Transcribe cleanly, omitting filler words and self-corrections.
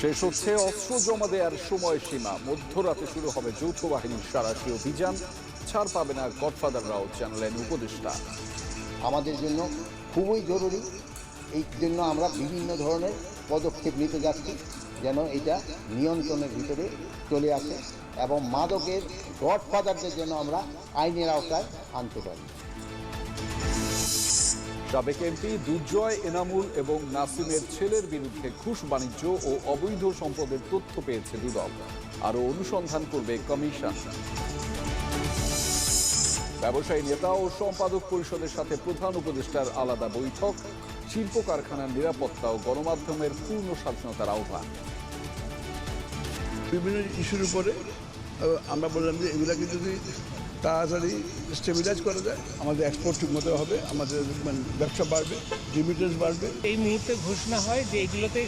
শেষ হচ্ছে অস্ত্র জমা দেওয়ার সময়সীমা। মধ্যরাতে শুরু হবে যৌথ বাহিনীর সাঁড়াশি অভিযান। ছাড় পাবে না গডফাদাররাও, জানালেন উপদেষ্টা। আমাদের জন্য খুবই জরুরি, এই জন্য আমরা বিভিন্ন ধরনের পদক্ষেপ নিতে যাচ্ছি যেন এটা নিয়ন্ত্রণের ভিতরে চলে আসে এবং মাদকের গডফাদারদের জন্য আমরা আইনের আওতায় আনতে পারি। সাবেক এমপি দুর্জয়, এনামুল এবং নাসিমের ছেলের বিরুদ্ধে ঘুষ বাণিজ্য ও অবৈধ সম্পদের তথ্য পেয়েছে দুদক। আরও অনুসন্ধান করবে কমিশন। ব্যবসায়ী নেতা ও সম্পাদক পরিষদের সাথে প্রধান উপদেষ্টার আলাদা বৈঠক। শিল্প কারখানার নিরাপত্তা ও গণমাধ্যমের পূর্ণ স্বাধীনতার আহ্বান। বিভিন্ন ইস্যুর উপরে আমরা বললাম যে এগুলাকে যদি তাড়াতাড়ি স্টেবিলাইজ করা যায়, আমাদের এক্সপোর্ট ঠিকমতো হবে, আমাদের ব্যবসা বাড়বে, রিমিটেন্স বাড়বে। এই মুহূর্তে ঘোষণা হয় যে এগুলোতে